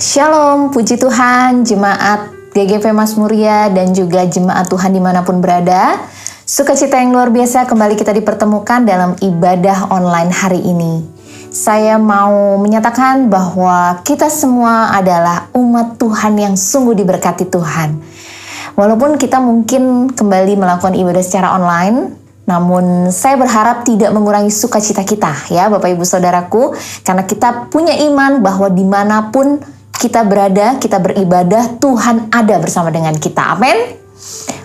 Shalom, puji Tuhan, jemaat GGP Mazmuria dan juga jemaat Tuhan dimanapun berada. Sukacita yang luar biasa kembali kita dipertemukan dalam ibadah online hari ini. Saya mau menyatakan bahwa kita semua adalah umat Tuhan yang sungguh diberkati Tuhan. Walaupun kita mungkin kembali melakukan ibadah secara online, namun saya berharap tidak mengurangi sukacita kita ya Bapak Ibu Saudaraku. Karena kita punya iman bahwa dimanapun kita berada, kita beribadah, Tuhan ada bersama dengan kita. Amin.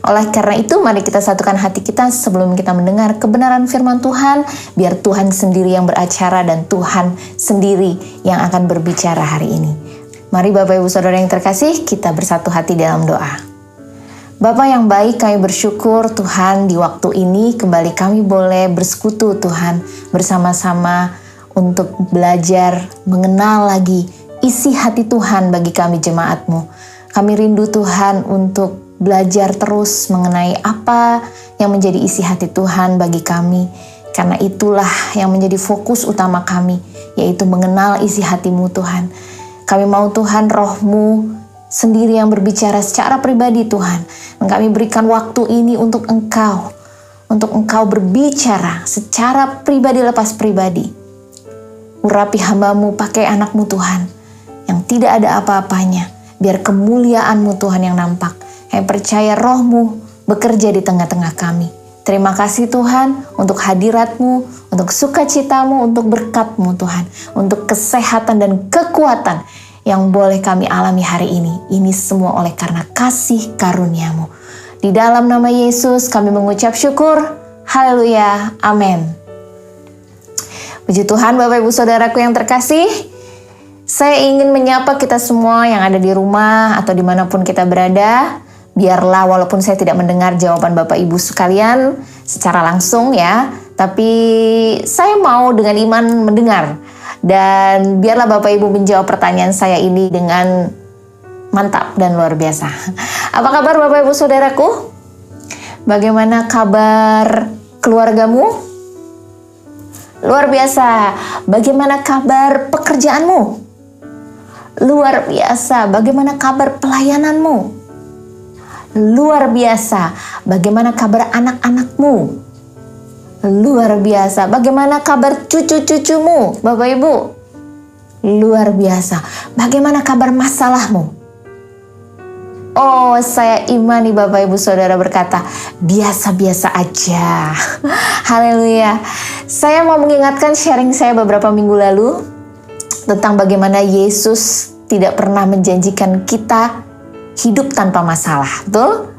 Oleh karena itu, mari kita satukan hati kita sebelum kita mendengar kebenaran firman Tuhan, biar Tuhan sendiri yang beracara dan Tuhan sendiri yang akan berbicara hari ini. Mari Bapak Ibu Saudara yang terkasih, kita bersatu hati dalam doa. Bapa yang baik, kami bersyukur Tuhan di waktu ini kembali kami boleh bersekutu Tuhan bersama-sama untuk belajar mengenal lagi isi hati Tuhan bagi kami jemaat-Mu. Kami rindu Tuhan untuk belajar terus mengenai apa yang menjadi isi hati Tuhan bagi kami. Karena itulah yang menjadi fokus utama kami, yaitu mengenal isi hati-Mu Tuhan. Kami mau Tuhan Roh-Mu sendiri yang berbicara secara pribadi Tuhan. Dan kami berikan waktu ini untuk Engkau berbicara secara pribadi lepas pribadi. Urapi hamba-Mu, pakai anak-Mu Tuhan, yang tidak ada apa-apanya. Biar kemuliaan-Mu Tuhan yang nampak. Kami percaya Roh-Mu bekerja di tengah-tengah kami. Terima kasih Tuhan untuk hadirat-Mu, untuk sukacita-Mu, untuk berkat-Mu Tuhan. Untuk kesehatan dan kekuatan yang boleh kami alami hari ini. Ini semua oleh karena kasih karunia-Mu. Di dalam nama Yesus kami mengucap syukur. Haleluya. Amin. Puji Tuhan Bapak Ibu Saudaraku yang terkasih. Saya ingin menyapa kita semua yang ada di rumah atau dimanapun kita berada. Biarlah walaupun saya tidak mendengar jawaban Bapak Ibu sekalian secara langsung ya. Tapi saya mau dengan iman mendengar. Dan biarlah Bapak Ibu menjawab pertanyaan saya ini dengan mantap dan luar biasa. Apa kabar Bapak Ibu Saudaraku? Bagaimana kabar keluargamu? Luar biasa. Bagaimana kabar pekerjaanmu? Luar biasa. Bagaimana kabar pelayananmu? Luar biasa. Bagaimana kabar anak-anakmu? Luar biasa. Bagaimana kabar cucu-cucumu, Bapak Ibu? Luar biasa. Bagaimana kabar masalahmu? Oh, saya imani Bapak Ibu Saudara berkata, biasa-biasa aja. Haleluya. Saya mau mengingatkan sharing saya beberapa minggu lalu tentang bagaimana Yesus tidak pernah menjanjikan kita hidup tanpa masalah, betul?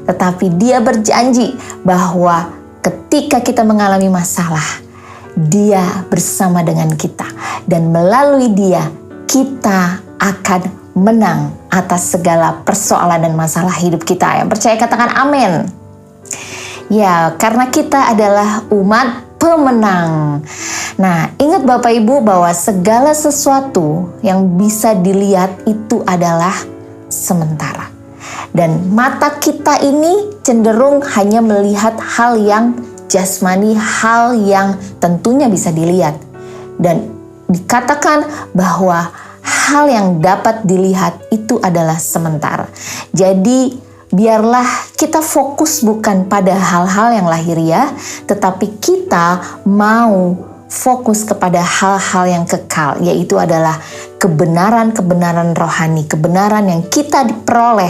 Tetapi Dia berjanji bahwa ketika kita mengalami masalah, Dia bersama dengan kita. Dan melalui Dia, kita akan menang atas segala persoalan dan masalah hidup kita. Yang percaya katakan amin. Ya, karena kita adalah umat pemenang. Nah, ingat Bapak Ibu bahwa segala sesuatu yang bisa dilihat itu adalah sementara. Dan mata kita ini cenderung hanya melihat hal yang jasmani, hal yang tentunya bisa dilihat. Dan dikatakan bahwa hal yang dapat dilihat itu adalah sementara. Jadi biarlah kita fokus bukan pada hal-hal yang lahiriah, tetapi kita mau fokus kepada hal-hal yang kekal, yaitu adalah kebenaran-kebenaran rohani, kebenaran yang kita diperoleh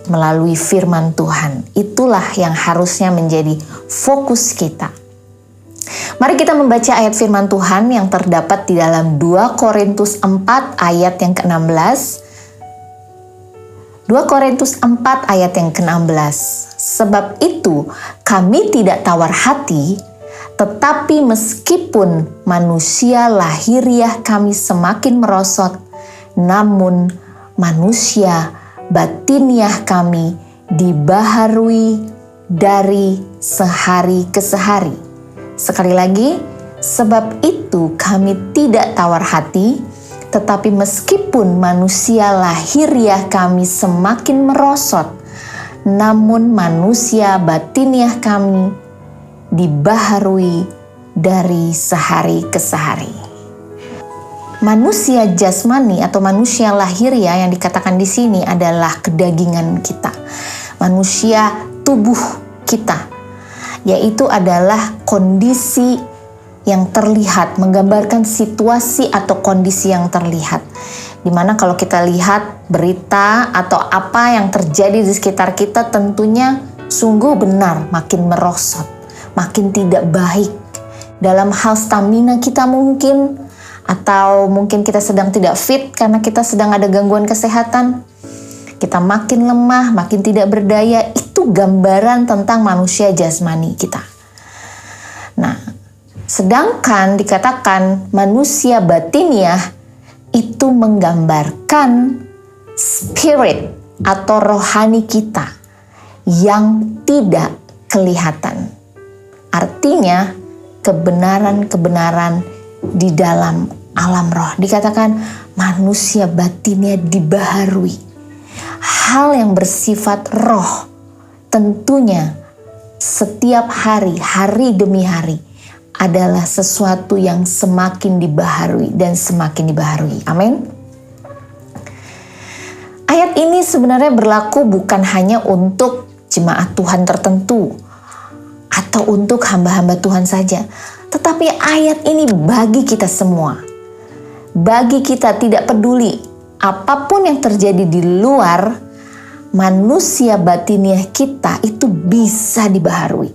melalui firman Tuhan. Itulah yang harusnya menjadi fokus kita. Mari kita membaca ayat firman Tuhan yang terdapat di dalam 2 Korintus 4 ayat yang ke-16. 2 Korintus 4 ayat yang ke-16. Sebab itu kami tidak tawar hati, tetapi meskipun manusia lahiriah kami semakin merosot, namun manusia batiniah kami dibaharui dari sehari ke sehari. Sekali lagi, sebab itu kami tidak tawar hati, tetapi meskipun manusia lahiriah kami semakin merosot, namun manusia batiniah kami dibaharui dari sehari ke sehari. Manusia jasmani atau manusia lahiriah yang dikatakan di sini adalah kedagingan kita. Manusia tubuh kita, yaitu adalah kondisi yang terlihat, menggambarkan situasi atau kondisi yang terlihat. Dimana kalau kita lihat berita atau apa yang terjadi di sekitar kita, tentunya sungguh benar makin merosot, makin tidak baik. Dalam hal stamina kita mungkin, atau mungkin kita sedang tidak fit karena kita sedang ada gangguan kesehatan. Kita makin lemah, makin tidak berdaya. Itu gambaran tentang manusia jasmani kita. Nah, sedangkan dikatakan manusia batiniah itu menggambarkan spirit atau rohani kita yang tidak kelihatan. Artinya kebenaran-kebenaran di dalam alam roh. Dikatakan manusia batinnya dibaharui. Hal yang bersifat roh tentunya setiap hari, hari demi hari adalah sesuatu yang semakin dibaharui dan semakin dibaharui. Amin. Ayat ini sebenarnya berlaku bukan hanya untuk jemaat Tuhan tertentu atau untuk hamba-hamba Tuhan saja. Tetapi ayat ini bagi kita semua. Bagi kita, tidak peduli apapun yang terjadi di luar, manusia batiniah kita itu bisa dibaharui.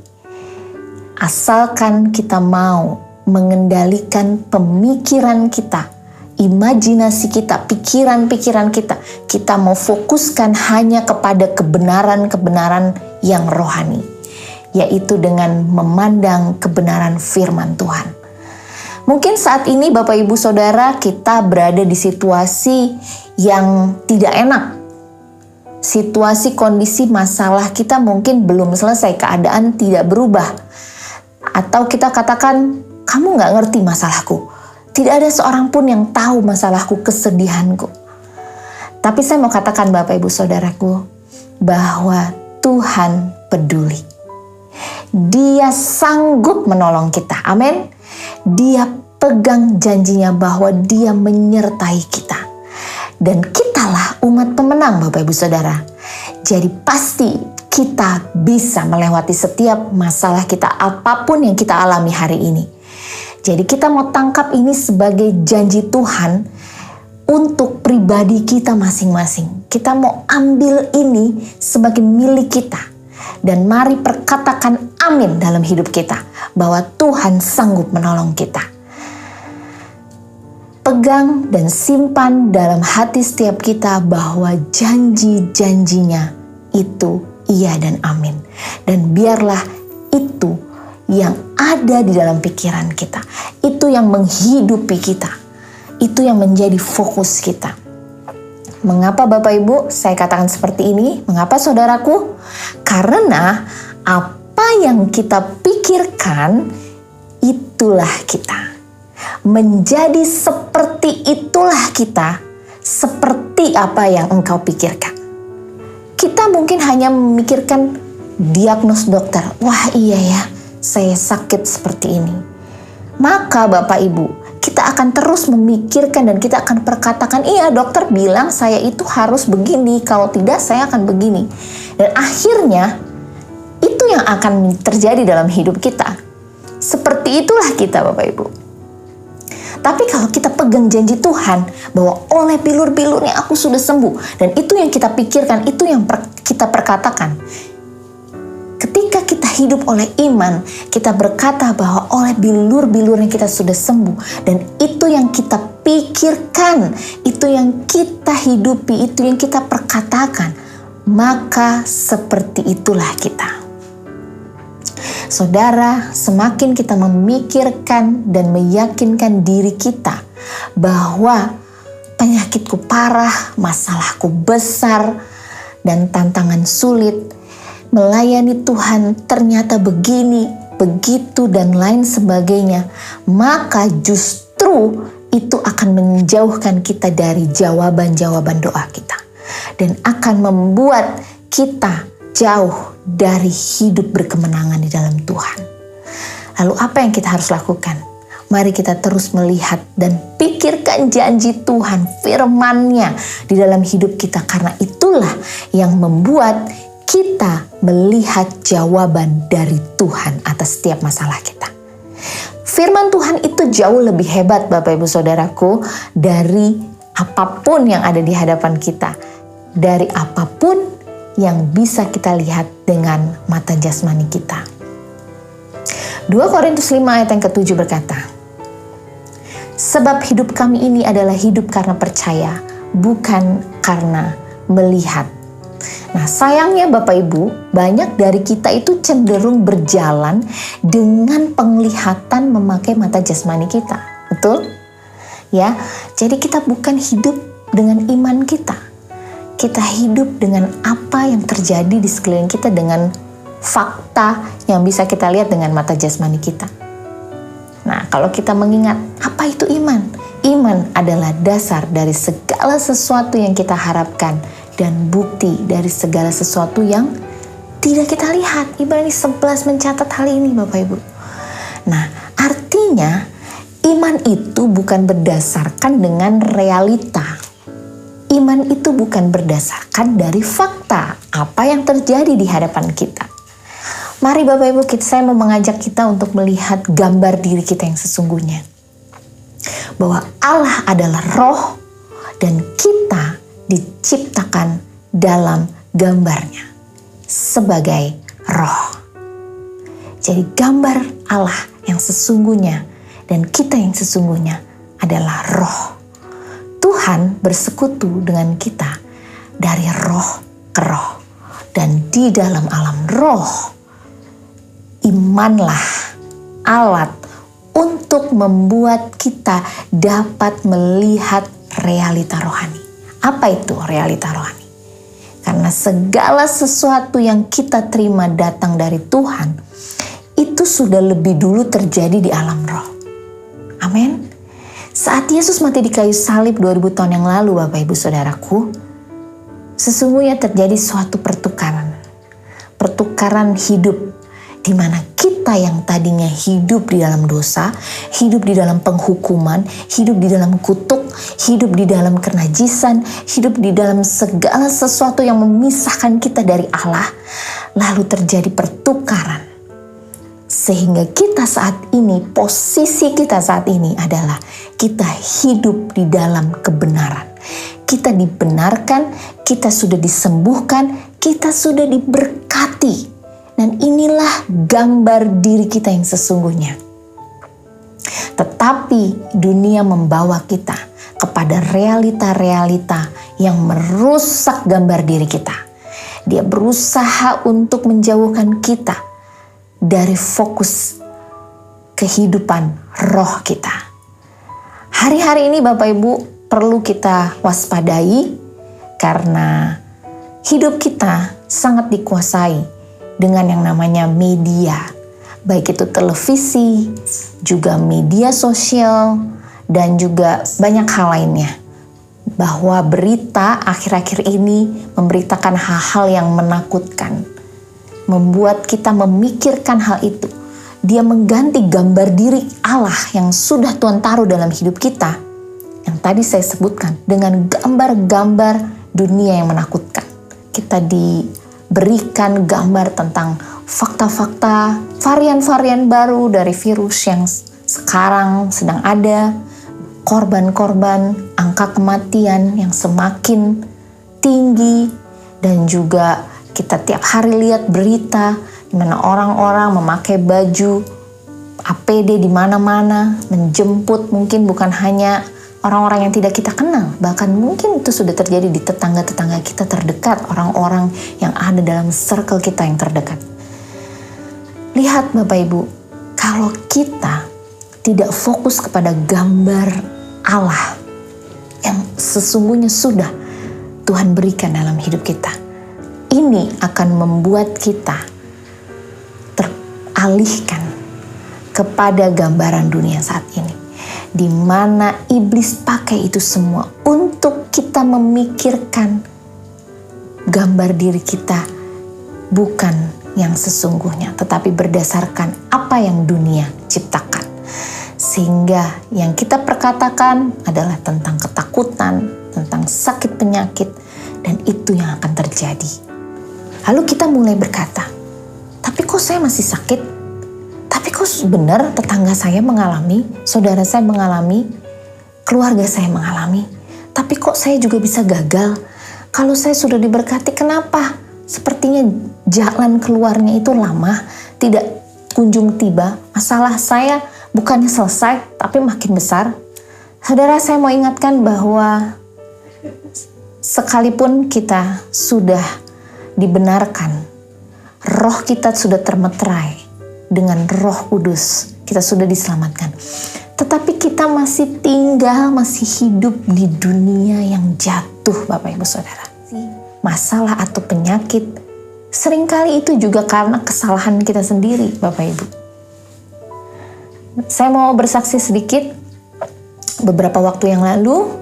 Asalkan kita mau mengendalikan pemikiran kita, imajinasi kita, pikiran-pikiran kita. Kita mau fokuskan hanya kepada kebenaran-kebenaran yang rohani, yaitu dengan memandang kebenaran firman Tuhan. Mungkin saat ini Bapak Ibu Saudara kita berada di situasi yang tidak enak. Situasi, kondisi, masalah kita mungkin belum selesai, keadaan tidak berubah. Atau kita katakan, kamu gak ngerti masalahku. Tidak ada seorang pun yang tahu masalahku, kesedihanku. Tapi saya mau katakan Bapak Ibu Saudaraku, bahwa Tuhan peduli. Dia sanggup menolong kita. Amin. Dia pegang janjinya bahwa dia menyertai kita. Dan kitalah umat pemenang Bapak Ibu Saudara. Jadi pasti kita bisa melewati setiap masalah kita, apapun yang kita alami hari ini. Jadi kita mau tangkap ini sebagai janji Tuhan untuk pribadi kita masing-masing. Kita mau ambil ini sebagai milik kita. Dan mari perkatakan amin dalam hidup kita, bahwa Tuhan sanggup menolong kita. Pegang dan simpan dalam hati setiap kita bahwa janji-janjinya itu iya dan amin. Dan biarlah itu yang ada di dalam pikiran kita, itu yang menghidupi kita, itu yang menjadi fokus kita. Mengapa Bapak Ibu saya katakan seperti ini? Mengapa saudaraku? Karena apa yang kita pikirkan, itulah kita. Menjadi seperti itulah kita, seperti apa yang engkau pikirkan. Kita mungkin hanya memikirkan diagnos dokter. Wah iya ya, saya sakit seperti ini. Maka Bapak Ibu, kita akan terus memikirkan dan kita akan perkatakan, iya dokter bilang saya itu harus begini, kalau tidak saya akan begini. Dan akhirnya itu yang akan terjadi dalam hidup kita. Seperti itulah kita Bapak Ibu. Tapi kalau kita pegang janji Tuhan bahwa oleh bilur-bilurnya aku sudah sembuh, dan itu yang kita pikirkan, itu yang kita perkatakan. Ketika kita hidup oleh iman, kita berkata bahwa oleh bilur-bilurnya kita sudah sembuh. Dan itu yang kita pikirkan, itu yang kita hidupi, itu yang kita perkatakan. Maka seperti itulah kita. Saudara, semakin kita memikirkan dan meyakinkan diri kita bahwa penyakitku parah, masalahku besar, dan tantangan sulit, melayani Tuhan ternyata begini, begitu, dan lain sebagainya, maka justru itu akan menjauhkan kita dari jawaban-jawaban doa kita. Dan akan membuat kita jauh dari hidup berkemenangan di dalam Tuhan. Lalu apa yang kita harus lakukan? Mari kita terus melihat dan pikirkan janji Tuhan, firman-Nya di dalam hidup kita, karena itulah yang membuat kita melihat jawaban dari Tuhan atas setiap masalah kita. Firman Tuhan itu jauh lebih hebat, Bapak Ibu Saudaraku, dari apapun yang ada di hadapan kita, dari apapun yang bisa kita lihat dengan mata jasmani kita. 2 Korintus 5 ayat yang ke-7 berkata, "Sebab hidup kami ini adalah hidup karena percaya, bukan karena melihat." Nah, sayangnya Bapak Ibu, banyak dari kita itu cenderung berjalan dengan penglihatan memakai mata jasmani kita. Betul? Ya, jadi kita bukan hidup dengan iman kita. Kita hidup dengan apa yang terjadi di sekeliling kita, dengan fakta yang bisa kita lihat dengan mata jasmani kita. Nah, kalau kita mengingat, apa itu iman? Iman adalah dasar dari segala sesuatu yang kita harapkan dan bukti dari segala sesuatu yang tidak kita lihat. Ibrani 11 mencatat hal ini, Bapak Ibu. Nah, artinya iman itu bukan berdasarkan dengan realita. Iman itu bukan berdasarkan dari fakta apa yang terjadi di hadapan kita. Mari Bapak Ibu, saya mau mengajak kita untuk melihat gambar diri kita yang sesungguhnya. Bahwa Allah adalah roh dan kita diciptakan dalam gambarnya sebagai roh. Jadi gambar Allah yang sesungguhnya dan kita yang sesungguhnya adalah roh. Tuhan bersekutu dengan kita dari roh ke roh. Dan di dalam alam roh, imanlah alat untuk membuat kita dapat melihat realita rohani. Apa itu realita rohani? Karena segala sesuatu yang kita terima datang dari Tuhan, itu sudah lebih dulu terjadi di alam roh. Amin. Saat Yesus mati di kayu salib 2000 tahun yang lalu, Bapak Ibu Saudaraku, sesungguhnya terjadi suatu pertukaran. Pertukaran hidup, di mana kita yang tadinya hidup di dalam dosa, hidup di dalam penghukuman, hidup di dalam kutuk, hidup di dalam kenajisan, hidup di dalam segala sesuatu yang memisahkan kita dari Allah, lalu terjadi pertukaran. Sehingga kita saat ini, posisi kita saat ini adalah kita hidup di dalam kebenaran. Kita dibenarkan, kita sudah disembuhkan, kita sudah diberkati. Dan inilah gambar diri kita yang sesungguhnya. Tetapi dunia membawa kita kepada realita-realita yang merusak gambar diri kita. Dia berusaha untuk menjauhkan kita dari fokus kehidupan roh kita. Hari-hari ini Bapak Ibu perlu kita waspadai karena hidup kita sangat dikuasai dengan yang namanya media, baik itu televisi, juga media sosial, dan juga banyak hal lainnya. Bahwa berita akhir-akhir ini memberitakan hal-hal yang menakutkan, membuat kita memikirkan hal itu. Dia mengganti gambar diri Allah yang sudah Tuhan taruh dalam hidup kita, yang tadi saya sebutkan, dengan gambar-gambar dunia yang menakutkan. Kita diberikan gambar tentang fakta-fakta, varian-varian baru dari virus yang sekarang sedang ada, korban-korban, angka kematian yang semakin tinggi, dan juga kita tiap hari lihat berita di mana orang-orang memakai baju APD di mana-mana, menjemput mungkin bukan hanya orang-orang yang tidak kita kenal, bahkan mungkin itu sudah terjadi di tetangga-tetangga kita terdekat, orang-orang yang ada dalam circle kita yang terdekat. Lihat Bapak Ibu, kalau kita tidak fokus kepada gambar Allah yang sesungguhnya sudah Tuhan berikan dalam hidup kita, ini akan membuat kita teralihkan kepada gambaran dunia saat ini, di mana iblis pakai itu semua untuk kita memikirkan gambar diri kita bukan yang sesungguhnya, tetapi berdasarkan apa yang dunia ciptakan. Sehingga yang kita perkatakan adalah tentang ketakutan, tentang sakit penyakit, dan itu yang akan terjadi. Lalu kita mulai berkata, tapi kok saya masih sakit? Tapi kok benar tetangga saya mengalami, saudara saya mengalami, keluarga saya mengalami. Tapi kok saya juga bisa gagal? Kalau saya sudah diberkati, kenapa? Sepertinya jalan keluarnya itu lama, tidak kunjung tiba. Masalah saya bukannya selesai, tapi makin besar. Saudara, saya mau ingatkan bahwa sekalipun kita sudah dibenarkan, roh kita sudah termeterai dengan Roh Kudus, kita sudah diselamatkan. Tetapi kita masih tinggal, masih hidup di dunia yang jatuh, Bapak Ibu Saudara. Masalah atau penyakit, seringkali itu juga karena kesalahan kita sendiri, Bapak Ibu. Saya mau bersaksi sedikit. Beberapa waktu yang lalu,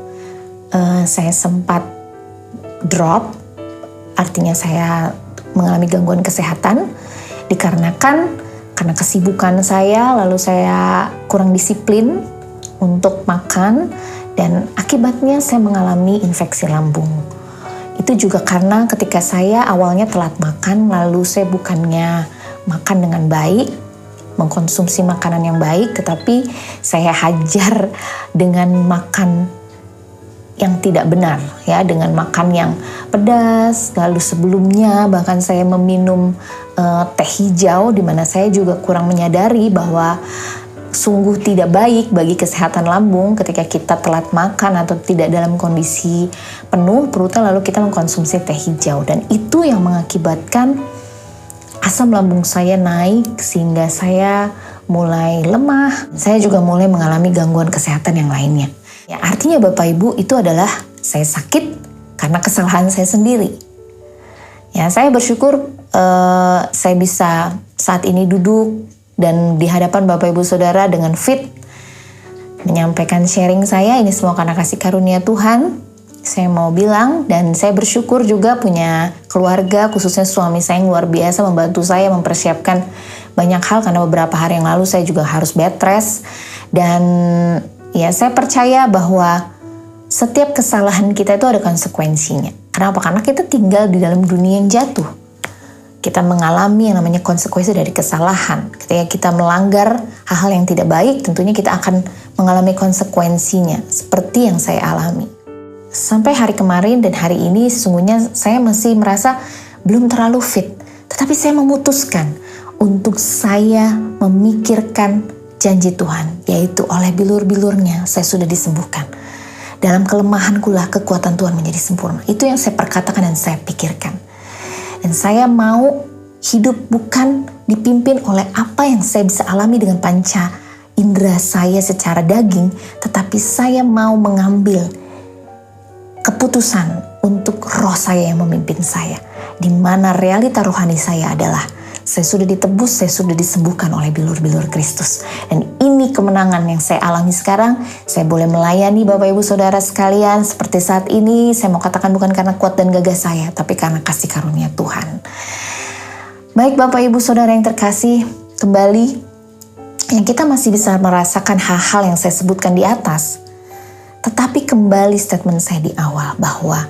saya sempat drop, artinya saya mengalami gangguan kesehatan, dikarenakan karena kesibukan saya, lalu saya kurang disiplin untuk makan, dan akibatnya saya mengalami infeksi lambung. Itu juga karena ketika saya awalnya telat makan, lalu saya bukannya makan dengan baik, mengkonsumsi makanan yang baik, tetapi saya hajar dengan makan yang tidak benar, ya, dengan makan yang pedas. Lalu sebelumnya bahkan saya meminum teh hijau, di mana saya juga kurang menyadari bahwa sungguh tidak baik bagi kesehatan lambung ketika kita telat makan atau tidak dalam kondisi penuh perutnya, lalu kita mengkonsumsi teh hijau, dan itu yang mengakibatkan asam lambung saya naik sehingga saya mulai lemah. Saya juga mulai mengalami gangguan kesehatan yang lainnya. Ya, artinya Bapak Ibu, itu adalah saya sakit karena kesalahan saya sendiri. Ya, saya bersyukur saya bisa saat ini duduk dan di hadapan Bapak Ibu Saudara dengan fit menyampaikan sharing saya. Ini semua karena kasih karunia Tuhan. Saya mau bilang, dan saya bersyukur juga punya keluarga, khususnya suami saya yang luar biasa membantu saya mempersiapkan banyak hal, karena beberapa hari yang lalu saya juga harus bed rest. Dan ya, saya percaya bahwa setiap kesalahan kita itu ada konsekuensinya. Kenapa? Karena kita tinggal di dalam dunia yang jatuh. Kita mengalami yang namanya konsekuensi dari kesalahan. Ketika kita melanggar hal-hal yang tidak baik, tentunya kita akan mengalami konsekuensinya, seperti yang saya alami. Sampai hari kemarin dan hari ini sesungguhnya saya masih merasa belum terlalu fit. Tetapi saya memutuskan untuk saya memikirkan janji Tuhan, yaitu oleh bilur-bilurnya saya sudah disembuhkan. Dalam kelemahanku lah kekuatan Tuhan menjadi sempurna. Itu yang saya perkatakan dan saya pikirkan. Dan saya mau hidup bukan dipimpin oleh apa yang saya bisa alami dengan panca indera saya secara daging, tetapi saya mau mengambil keputusan untuk roh saya yang memimpin saya. Di mana realita rohani saya adalah saya sudah ditebus, saya sudah disembuhkan oleh bilur-bilur Kristus. Dan ini kemenangan yang saya alami sekarang. Saya boleh melayani Bapak Ibu Saudara sekalian seperti saat ini. Saya mau katakan bukan karena kuat dan gagah saya, tapi karena kasih karunia Tuhan. Baik Bapak Ibu Saudara yang terkasih, kembali yang kita masih bisa merasakan hal-hal yang saya sebutkan di atas. Tetapi kembali statement saya di awal bahwa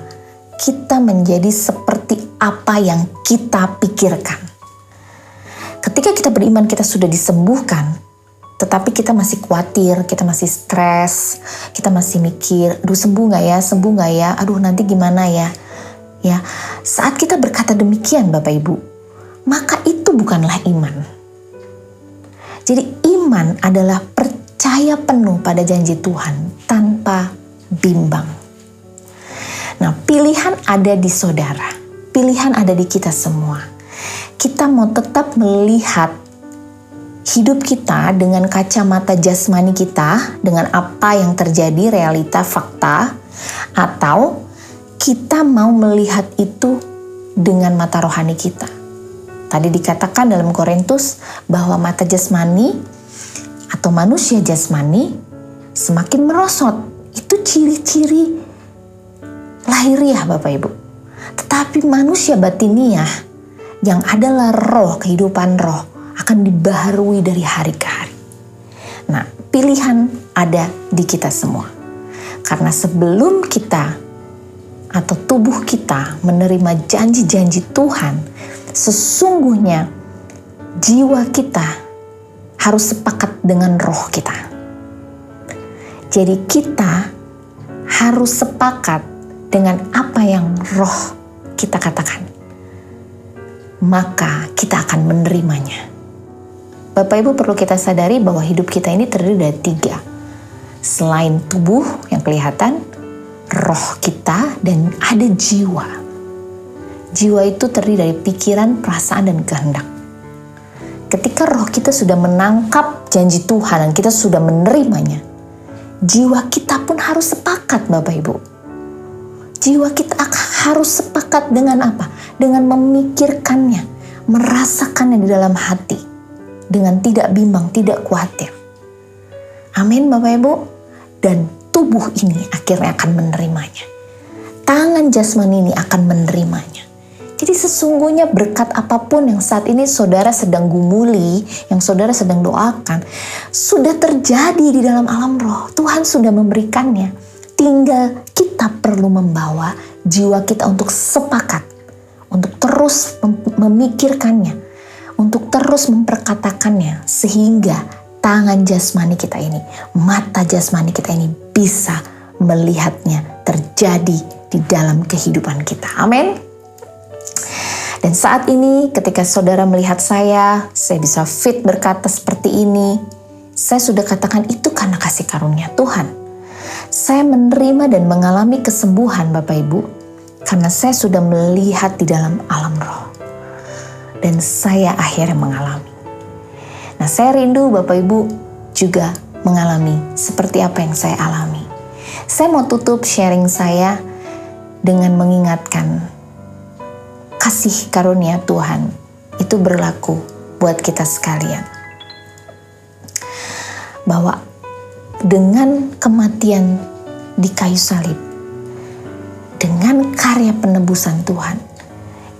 kita menjadi seperti apa yang kita pikirkan. Ketika kita beriman kita sudah disembuhkan, tetapi kita masih khawatir, kita masih stres, kita masih mikir, aduh sembuh gak ya, aduh nanti gimana ya. Ya, saat kita berkata demikian Bapak Ibu, maka itu bukanlah iman. Jadi iman adalah percaya penuh pada janji Tuhan tanpa bimbang. Nah, pilihan ada di saudara, pilihan ada di kita semua. Kita mau tetap melihat hidup kita dengan kacamata jasmani kita, dengan apa yang terjadi, realita, fakta, atau kita mau melihat itu dengan mata rohani kita. Tadi dikatakan dalam Korintus bahwa mata jasmani atau manusia jasmani semakin merosot. Itu ciri-ciri lahiriah Bapak Ibu. Tetapi manusia batiniah yang adalah roh, kehidupan roh, akan dibaharui dari hari ke hari. Nah, pilihan ada di kita semua. Karena sebelum kita atau tubuh kita menerima janji-janji Tuhan, sesungguhnya jiwa kita harus sepakat dengan roh kita. Jadi kita harus sepakat dengan apa yang roh kita katakan. Maka kita akan menerimanya. Bapak Ibu, perlu kita sadari bahwa hidup kita ini terdiri dari 3. Selain tubuh yang kelihatan, roh kita, dan ada jiwa. Jiwa itu terdiri dari pikiran, perasaan, dan kehendak. Ketika roh kita sudah menangkap janji Tuhan dan kita sudah menerimanya, jiwa kita pun harus sepakat, Bapak Ibu. Jiwa kita harus sepakat dengan apa? Dengan memikirkannya, merasakannya di dalam hati, dengan tidak bimbang, tidak khawatir. Amin, Bapak Ibu. Dan tubuh ini akhirnya akan menerimanya. Tangan jasmani ini akan menerimanya. Jadi sesungguhnya berkat apapun yang saat ini saudara sedang gumuli, yang saudara sedang doakan, sudah terjadi di dalam alam roh. Tuhan sudah memberikannya. Tinggal kita perlu membawa jiwa kita untuk sepakat, untuk terus memikirkannya, untuk terus memperkatakannya, sehingga tangan jasmani kita ini, mata jasmani kita ini bisa melihatnya terjadi di dalam kehidupan kita. Amin. Dan saat ini ketika saudara melihat saya bisa fit berkata seperti ini. Saya sudah katakan itu karena kasih karunia Tuhan. Saya menerima dan mengalami kesembuhan Bapak Ibu karena saya sudah melihat di dalam alam roh. Dan saya akhirnya mengalami. Nah, saya rindu Bapak Ibu juga mengalami seperti apa yang saya alami. Saya mau tutup sharing saya dengan mengingatkan kasih karunia Tuhan itu berlaku buat kita sekalian. Bahwa dengan kematian di kayu salib, dengan karya penebusan Tuhan,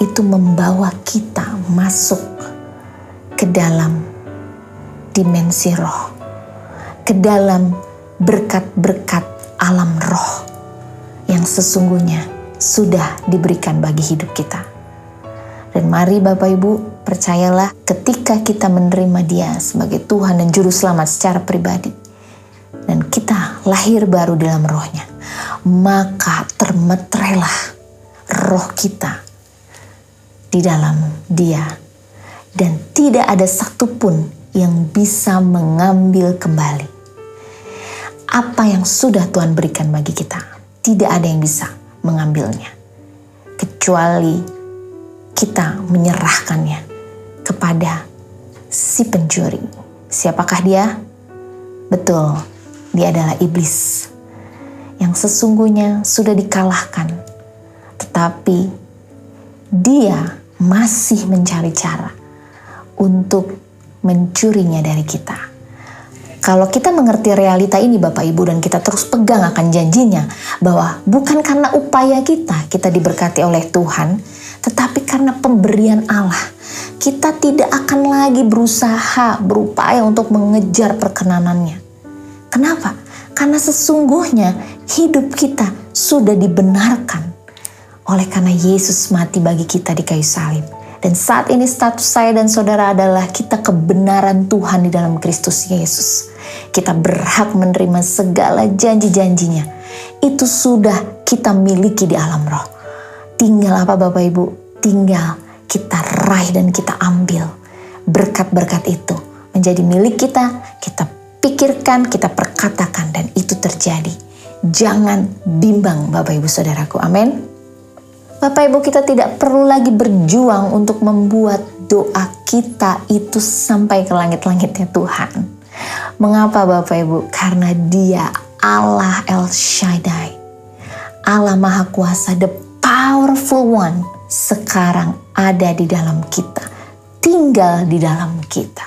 itu membawa kita masuk ke dalam dimensi roh, ke dalam berkat-berkat alam roh yang sesungguhnya sudah diberikan bagi hidup kita. Dan mari Bapak Ibu, percayalah ketika kita menerima Dia sebagai Tuhan dan Juru Selamat secara pribadi, dan kita lahir baru dalam rohnya, maka termeterailah roh kita di dalam Dia, dan tidak ada satupun yang bisa mengambil kembali apa yang sudah Tuhan berikan bagi kita. Tidak ada yang bisa mengambilnya, kecuali kita menyerahkannya kepada si pencuri. Siapakah dia? Betul, dia adalah iblis yang sesungguhnya sudah dikalahkan, tetapi dia masih mencari cara untuk mencurinya dari kita. Kalau kita mengerti realita ini Bapak Ibu, dan kita terus pegang akan janjinya bahwa bukan karena upaya kita diberkati oleh Tuhan, tetapi karena pemberian Allah. Kita tidak akan lagi berupaya untuk mengejar perkenanannya. Kenapa? Karena sesungguhnya hidup kita sudah dibenarkan oleh karena Yesus mati bagi kita di kayu salib. Dan saat ini status saya dan saudara adalah kita kebenaran Tuhan di dalam Kristus Yesus. Kita berhak menerima segala janji-janjinya. Itu sudah kita miliki di alam roh. Tinggal apa Bapak Ibu? Tinggal kita raih dan kita ambil berkat-berkat itu menjadi milik kita. Kita pikirkan, kita perkatakan, dan itu terjadi. Jangan bimbang Bapak Ibu Saudaraku. Amin. Bapak Ibu, kita tidak perlu lagi berjuang untuk membuat doa kita itu sampai ke langit-langitnya Tuhan. Mengapa Bapak Ibu? Karena Dia Allah El Shaddai, Allah Maha Kuasa, the powerful one, sekarang ada di dalam kita, tinggal di dalam kita.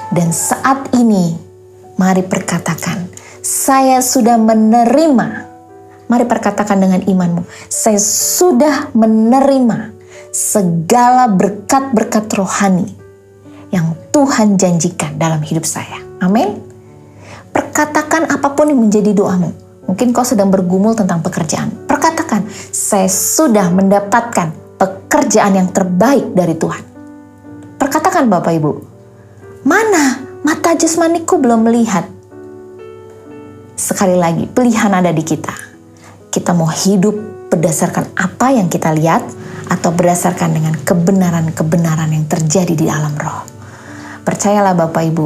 Dan saat ini, mari perkatakan, saya sudah menerima. Mari perkatakan dengan imanmu, saya sudah menerima segala berkat-berkat rohani yang Tuhan janjikan dalam hidup saya. Amin. Perkatakan apapun yang menjadi doamu. Mungkin kau sedang bergumul tentang pekerjaan. Perkatakan, saya sudah mendapatkan pekerjaan yang terbaik dari Tuhan. Perkatakan Bapak Ibu, mana mata jasmaniku belum melihat. Sekali lagi, pilihan ada di kita. Kita mau hidup berdasarkan apa yang kita lihat atau berdasarkan dengan kebenaran-kebenaran yang terjadi di dalam roh. Percayalah Bapak Ibu,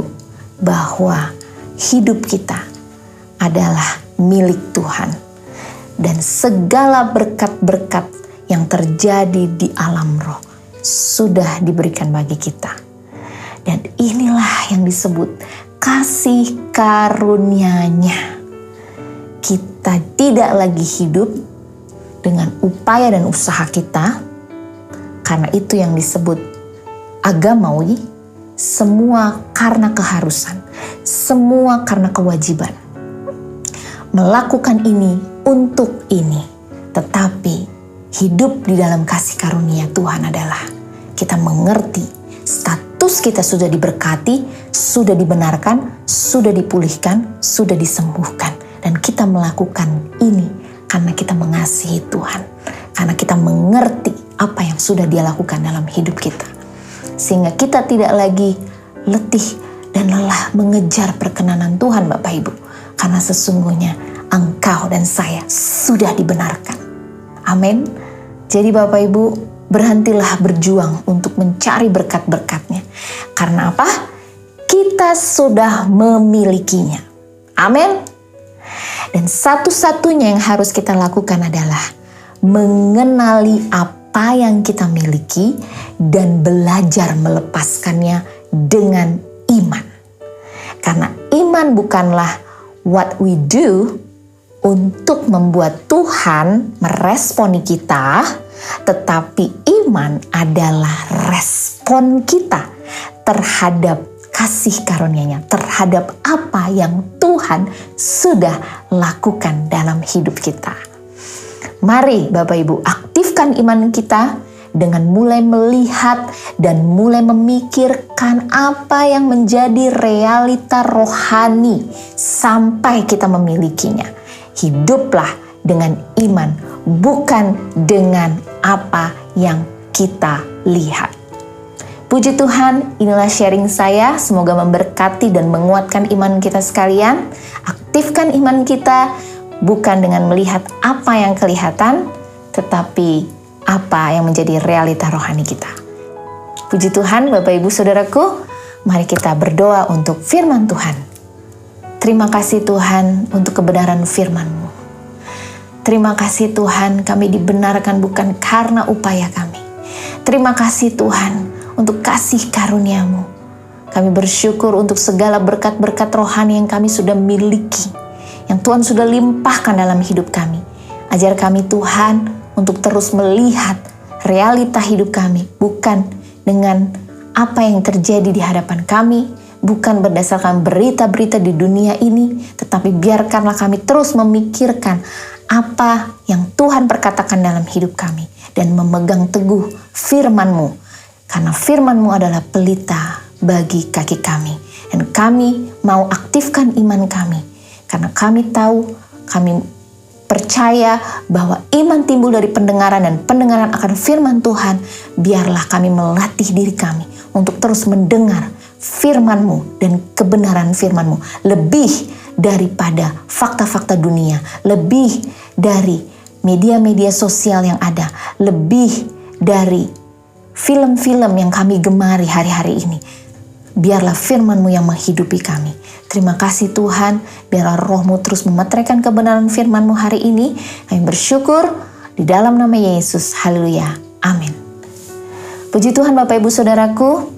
bahwa hidup kita adalah milik Tuhan. Dan segala berkat-berkat yang terjadi di alam roh sudah diberikan bagi kita. Dan inilah yang disebut kasih karunia-Nya. Kita tidak lagi hidup dengan upaya dan usaha kita, karena itu yang disebut agamawi, semua karena keharusan, semua karena kewajiban. Melakukan ini untuk ini, tetapi hidup di dalam kasih karunia Tuhan adalah kita mengerti status kita sudah diberkati, sudah dibenarkan, sudah dipulihkan, sudah disembuhkan. Dan kita melakukan ini karena kita mengasihi Tuhan, karena kita mengerti apa yang sudah Dia lakukan dalam hidup kita. Sehingga kita tidak lagi letih dan lelah mengejar perkenanan Tuhan Bapak Ibu. Karena sesungguhnya engkau dan saya sudah dibenarkan. Amin. Jadi Bapak Ibu, berhentilah berjuang untuk mencari berkat-berkat-Nya. Karena apa? Kita sudah memilikinya. Amin. Dan satu-satunya yang harus kita lakukan adalah mengenali apa yang kita miliki dan belajar melepaskannya dengan iman. Karena iman bukanlah what we do untuk membuat Tuhan meresponi kita, tetapi iman adalah respon kita terhadap kasih karunia-Nya, terhadap apa yang Tuhan sudah lakukan dalam hidup kita. Mari Bapak Ibu aktifkan iman kita dengan mulai melihat dan mulai memikirkan apa yang menjadi realita rohani sampai kita memilikinya. Hiduplah dengan iman, bukan dengan apa yang kita lihat. Puji Tuhan, inilah sharing saya. Semoga memberkati dan menguatkan iman kita sekalian. Aktifkan iman kita bukan dengan melihat apa yang kelihatan, tetapi apa yang menjadi realita rohani kita. Puji Tuhan, Bapak Ibu Saudaraku, mari kita berdoa untuk firman Tuhan. Terima kasih Tuhan untuk kebenaran firman-Mu. Terima kasih Tuhan, kami dibenarkan bukan karena upaya kami. Terima kasih Tuhan untuk kasih karunia-Mu. Kami bersyukur untuk segala berkat-berkat rohani yang kami sudah miliki, yang Tuhan sudah limpahkan dalam hidup kami. Ajar kami Tuhan untuk terus melihat realita hidup kami, bukan dengan apa yang terjadi di hadapan kami, bukan berdasarkan berita-berita di dunia ini, tetapi biarkanlah kami terus memikirkan apa yang Tuhan perkatakan dalam hidup kami, dan memegang teguh firman-Mu, karena firman-Mu adalah pelita bagi kaki kami, dan kami mau aktifkan iman kami, karena kami tahu, kami percaya bahwa iman timbul dari pendengaran dan pendengaran akan firman Tuhan. Biarlah kami melatih diri kami untuk terus mendengar firman-Mu dan kebenaran firman-Mu. Lebih daripada fakta-fakta dunia, lebih dari media-media sosial yang ada, lebih dari film-film yang kami gemari hari-hari ini. Biarlah firman-Mu yang menghidupi kami. Terima kasih Tuhan, biarlah Roh-Mu terus memeteraikan kebenaran firman-Mu hari ini. Kami bersyukur di dalam nama Yesus. Haleluya. Amin. Puji Tuhan Bapak Ibu Saudaraku,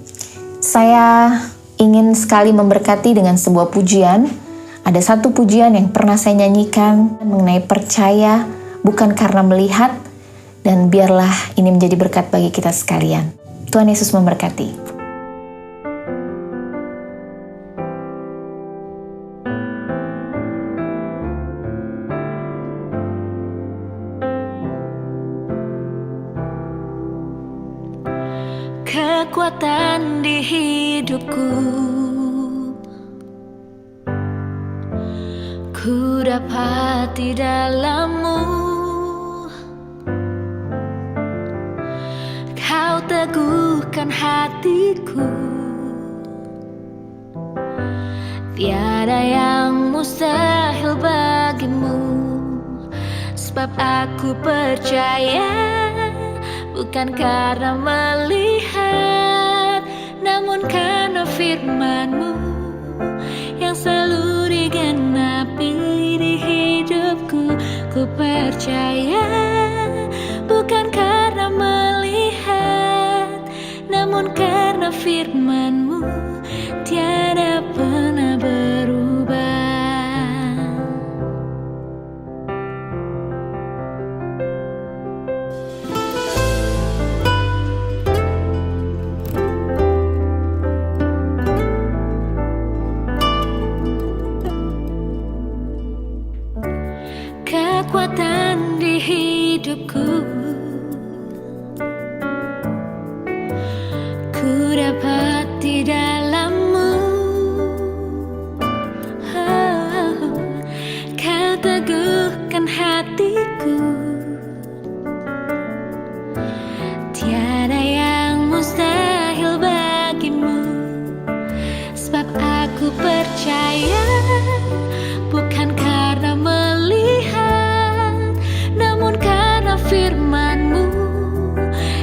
saya ingin sekali memberkati dengan sebuah pujian. Ada satu pujian yang pernah saya nyanyikan mengenai percaya bukan karena melihat, dan biarlah ini menjadi berkat bagi kita sekalian. Tuhan Yesus memberkati. Kekuatan di hidupku Ku dapat di dalam-Mu, Kau teguhkan hatiku. Tiada yang mustahil bagimu, sebab aku percaya, bukan karena melihat, namun karena firman-Mu yang selalu digenapi di hidupku. Ku percaya, bukan karena melihat, namun karena firman-Mu tiada pernah berubah. Kekuatan di hidupku, ku dapat di dalam-Mu. Kau teguhkan hatiku. Tiada yang mustahil bagimu, sebab aku percaya, bukan karena melihat, namun karena firman-Mu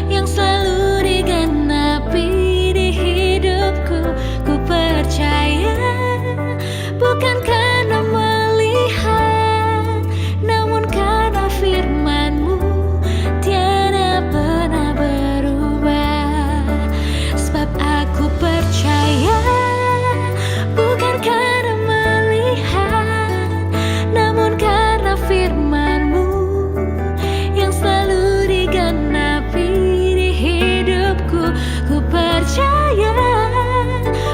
yang selalu digenapi di hidupku. Ku percaya, bukan karena melihat, namun karena firman-Mu tiada pernah berubah. Sebab aku percaya, bukan karena melihat, namun karena firman-Mu yang selalu digenapi di hidupku. Ku percaya,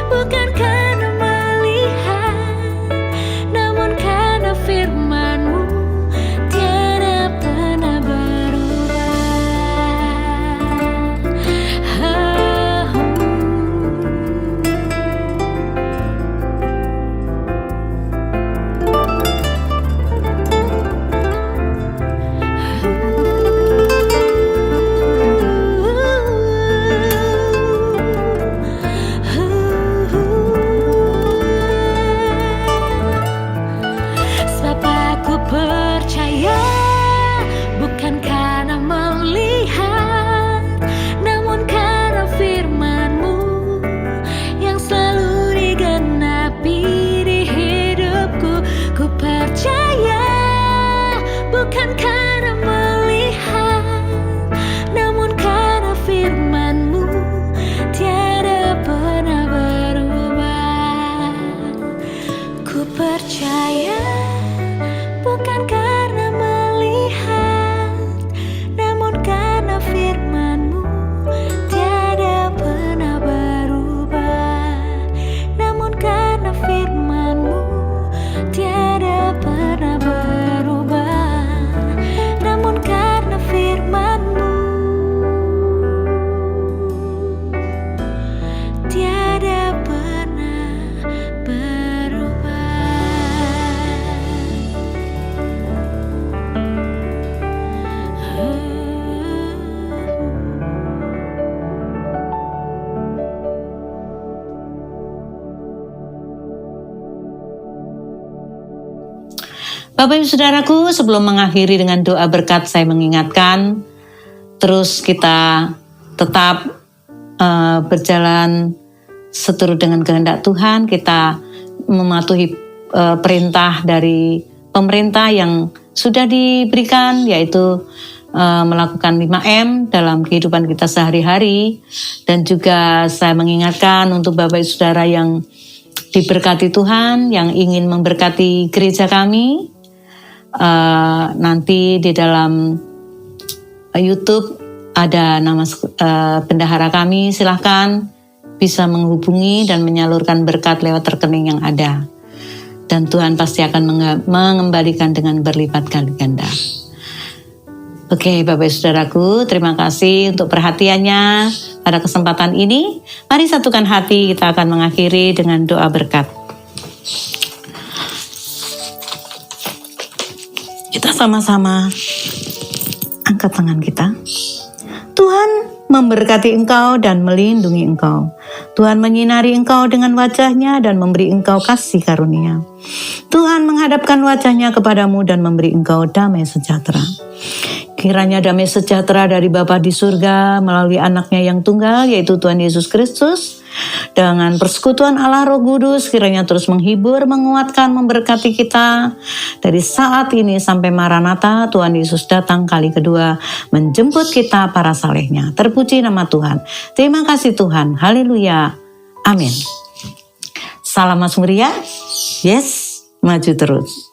bukan karena melihat, namun karena firman-Mu tiada pernah berubah. Sebab aku percaya, bukan karena melihat, namun karena firman-Mu yang selalu digenapi di hidupku. Ku percaya, bukan karena melihat, namun karena firman-Mu tiada pernah berubah. Ku percaya, bukan karena melihat, namun karena firman-Mu tiada pernah berubah. Namun karena firman-Mu tiada pernah berubah. Namun karena firman-Mu tiada pernah berubah. Bapak Ibu Saudaraku, sebelum mengakhiri dengan doa berkat, saya mengingatkan terus kita tetap berjalan seturut dengan kehendak Tuhan. Kita mematuhi perintah dari pemerintah yang sudah diberikan, yaitu melakukan 5M dalam kehidupan kita sehari-hari. Dan juga saya mengingatkan untuk Bapak Ibu Saudara yang diberkati Tuhan, yang ingin memberkati gereja kami, nanti di dalam YouTube ada nama bendahara kami. Silahkan bisa menghubungi dan menyalurkan berkat lewat rekening yang ada, dan Tuhan pasti akan mengembalikan dengan berlipat kali ganda. Oke, Bapak Saudaraku, terima kasih untuk perhatiannya pada kesempatan ini. Mari satukan hati, kita akan mengakhiri dengan doa berkat. Kita sama-sama angkat tangan kita. Tuhan memberkati engkau dan melindungi engkau. Tuhan menyinari engkau dengan wajah-Nya dan memberi engkau kasih karunia. Tuhan menghadapkan wajah-Nya kepadamu dan memberi engkau damai sejahtera. Kiranya damai sejahtera dari Bapa di surga melalui anaknya yang tunggal yaitu Tuhan Yesus Kristus dengan persekutuan Allah Roh Kudus kiranya terus menghibur, menguatkan, memberkati kita dari saat ini sampai Maranatha Tuhan Yesus datang kali kedua menjemput kita para salehnya. Terpuji nama Tuhan. Terima kasih Tuhan. Haleluya. Amin. Salam Mazmuria. Yes, maju terus.